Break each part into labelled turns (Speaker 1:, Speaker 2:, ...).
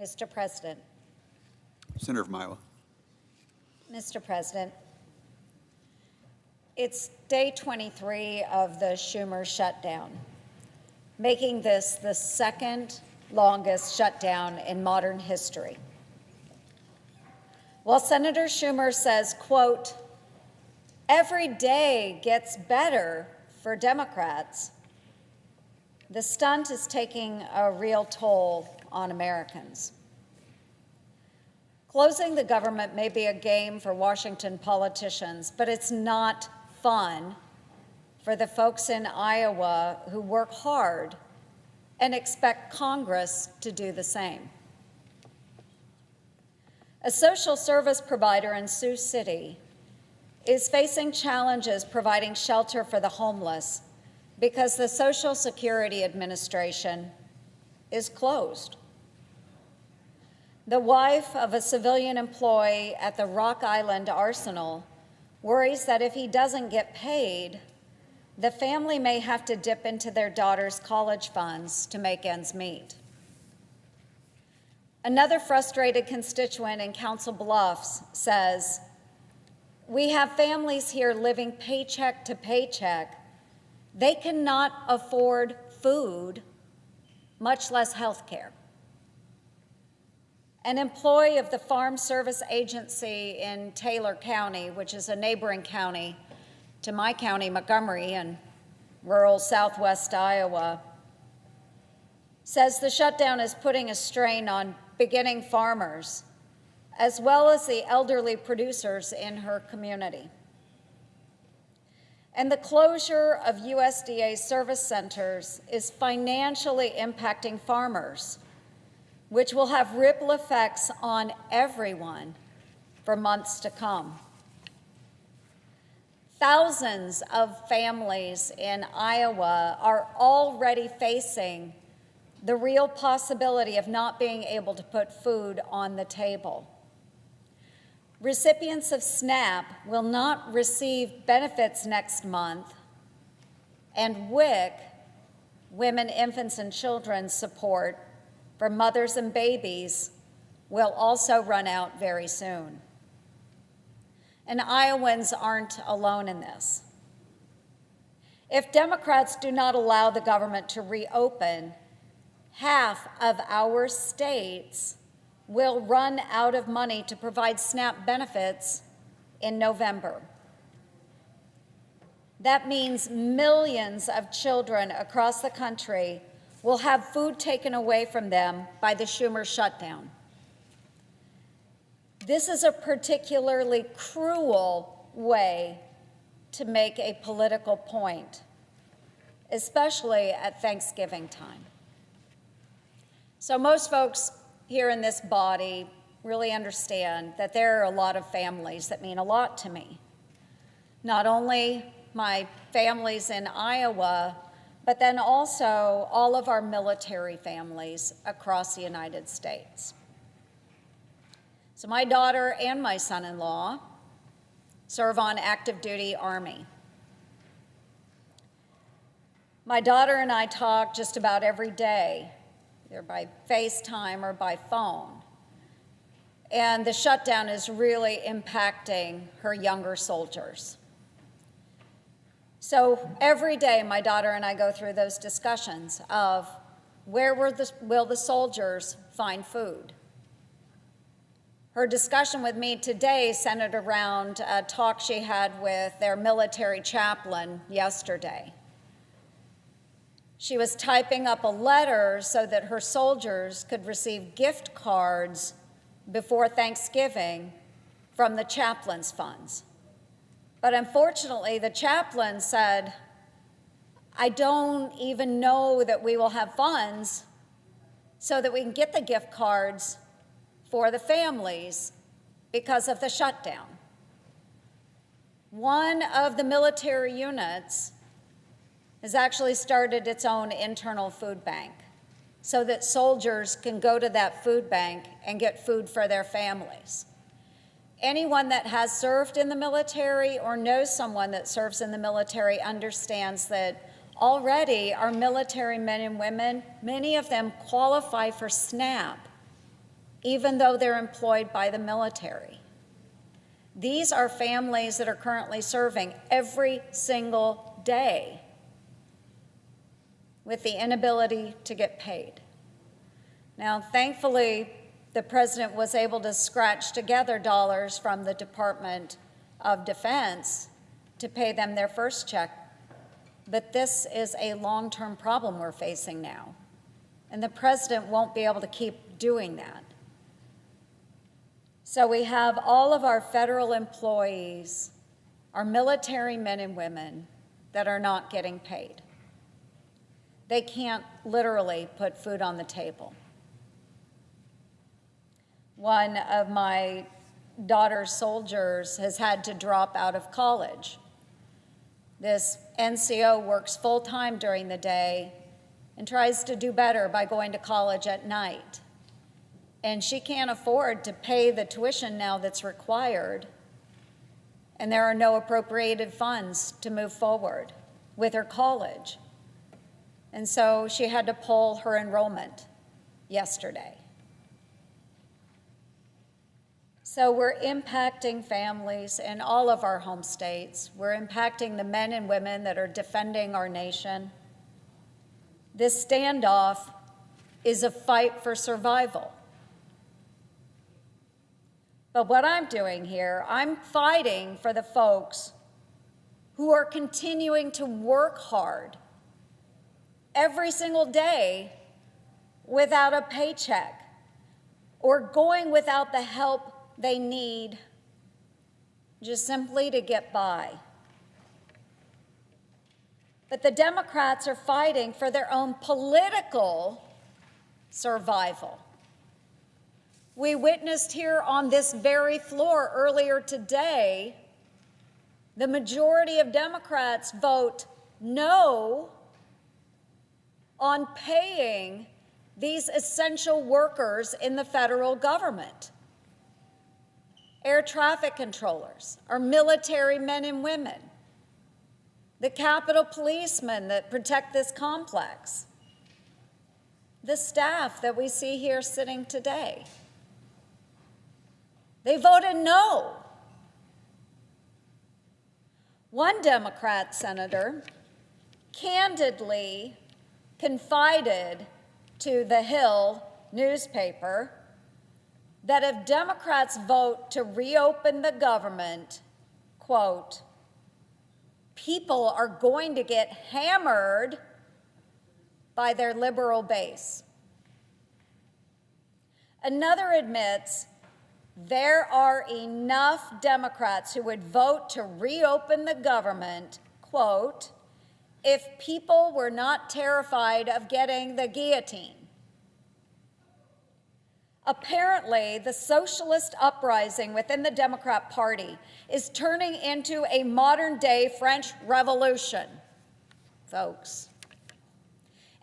Speaker 1: Mr. President.
Speaker 2: Senator from Iowa.
Speaker 1: Mr. President, it's day 23 of the Schumer shutdown, making this the second longest shutdown in modern history. While Senator Schumer says, quote, "Every day gets better for Democrats," the stunt is taking a real toll on Americans. Closing the government may be a game for Washington politicians, but it's not fun for the folks in Iowa who work hard and expect Congress to do the same. A social service provider in Sioux City is facing challenges providing shelter for the homeless because the Social Security Administration is closed. The wife of a civilian employee at the Rock Island Arsenal worries that if he doesn't get paid, the family may have to dip into their daughter's college funds to make ends meet. Another frustrated constituent in Council Bluffs says, "We have families here living paycheck to paycheck. They cannot afford food, much less health care." An employee of the Farm Service Agency in Taylor County, which is a neighboring county to my county, Montgomery, in rural southwest Iowa, says the shutdown is putting a strain on beginning farmers, as well as the elderly producers in her community. And the closure of USDA service centers is financially impacting farmers, which will have ripple effects on everyone for months to come. Thousands of families in Iowa are already facing the real possibility of not being able to put food on the table. Recipients of SNAP will not receive benefits next month, and WIC, Women, Infants, and Children's support for mothers and babies, will also run out very soon. And Iowans aren't alone in this. If Democrats do not allow the government to reopen, half of our states will run out of money to provide SNAP benefits in November. That means millions of children across the country will have food taken away from them by the Schumer shutdown. This is a particularly cruel way to make a political point, especially at Thanksgiving time. So most folks here in this body really understand that there are a lot of families that mean a lot to me. Not only my families in Iowa, but then also all of our military families across the United States. So my daughter and my son-in-law serve on active duty Army. My daughter and I talk just about every day, either by FaceTime or by phone. And the shutdown is really impacting her younger soldiers. So every day, my daughter and I go through those discussions of where will the soldiers find food? Her discussion with me today centered around a talk she had with their military chaplain yesterday. She was typing up a letter so that her soldiers could receive gift cards before Thanksgiving from the chaplain's funds. But unfortunately, the chaplain said, "I don't even know that we will have funds so that we can get the gift cards for the families because of the shutdown." One of the military units has actually started its own internal food bank so that soldiers can go to that food bank and get food for their families. Anyone that has served in the military or knows someone that serves in the military understands that already our military men and women, many of them qualify for SNAP even though they're employed by the military. These are families that are currently serving every single day with the inability to get paid. Now, thankfully, the president was able to scratch together dollars from the Department of Defense to pay them their first check. But this is a long-term problem we're facing now, and the president won't be able to keep doing that. So we have all of our federal employees, our military men and women, that are not getting paid. They can't literally put food on the table. One of my daughter's soldiers has had to drop out of college. This NCO works full-time during the day and tries to do better by going to college at night. And she can't afford to pay the tuition now that's required, and there are no appropriated funds to move forward with her college. And so she had to pull her enrollment yesterday. So we're impacting families in all of our home states. We're impacting the men and women that are defending our nation. This standoff is a fight for survival. But what I'm doing here, I'm fighting for the folks who are continuing to work hard every single day without a paycheck or going without the help they need just simply to get by. But the Democrats are fighting for their own political survival. We witnessed here on this very floor earlier today, the majority of Democrats vote no on paying these essential workers in the federal government. Air traffic controllers, our military men and women, the Capitol policemen that protect this complex, the staff that we see here sitting today. They voted no. One Democrat senator candidly confided to the Hill newspaper that if Democrats vote to reopen the government, quote, people are going to get hammered by their liberal base. Another admits there are enough Democrats who would vote to reopen the government, quote, if people were not terrified of getting the guillotine. Apparently, the socialist uprising within the Democrat Party is turning into a modern-day French Revolution, folks,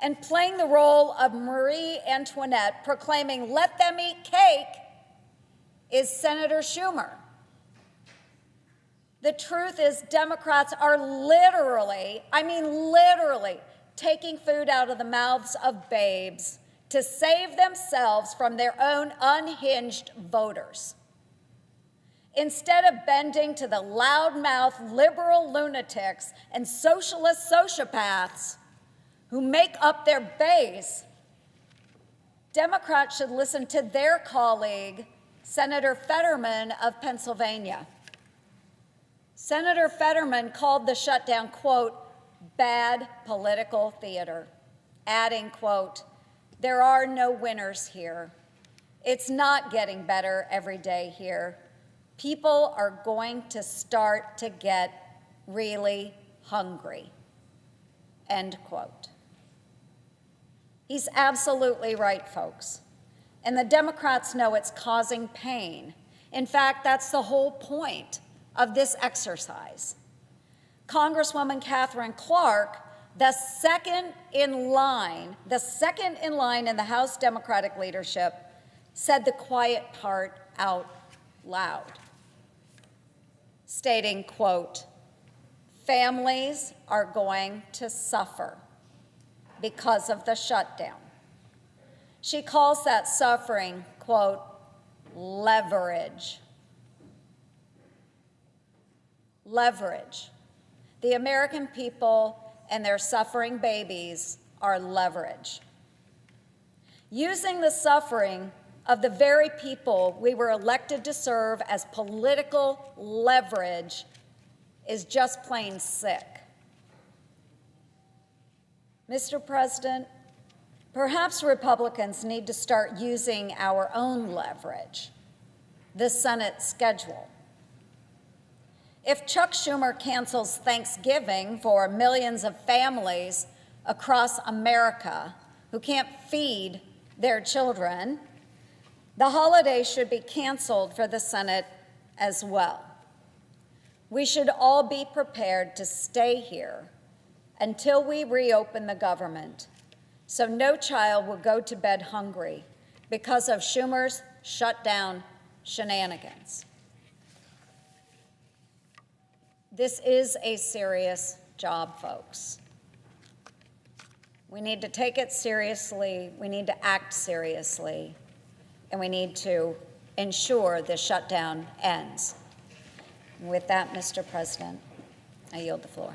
Speaker 1: and playing the role of Marie Antoinette, proclaiming, "Let them eat cake," is Senator Schumer. The truth is, Democrats are literally, I mean literally, taking food out of the mouths of babes to save themselves from their own unhinged voters. Instead of bending to the loudmouth liberal lunatics and socialist sociopaths who make up their base, Democrats should listen to their colleague, Senator Fetterman of Pennsylvania. Senator Fetterman called the shutdown, quote, bad political theater, adding, quote, there are no winners here. It's not getting better every day here. People are going to start to get really hungry, end quote. He's absolutely right, folks. And the Democrats know it's causing pain. In fact, that's the whole point of this exercise. Congresswoman Catherine Clark, the second in line in the House Democratic leadership, said the quiet part out loud, stating, quote, families are going to suffer because of the shutdown. She calls that suffering, quote, leverage. Leverage. The American people and their suffering babies are leverage. Using the suffering of the very people we were elected to serve as political leverage is just plain sick. Mr. President, perhaps Republicans need to start using our own leverage, the Senate schedule. If Chuck Schumer cancels Thanksgiving for millions of families across America who can't feed their children, the holiday should be canceled for the Senate as well. We should all be prepared to stay here until we reopen the government, so no child will go to bed hungry because of Schumer's shutdown shenanigans. This is a serious job, folks. We need to take it seriously, we need to act seriously, and we need to ensure the shutdown ends. With that, Mr. President, I yield the floor.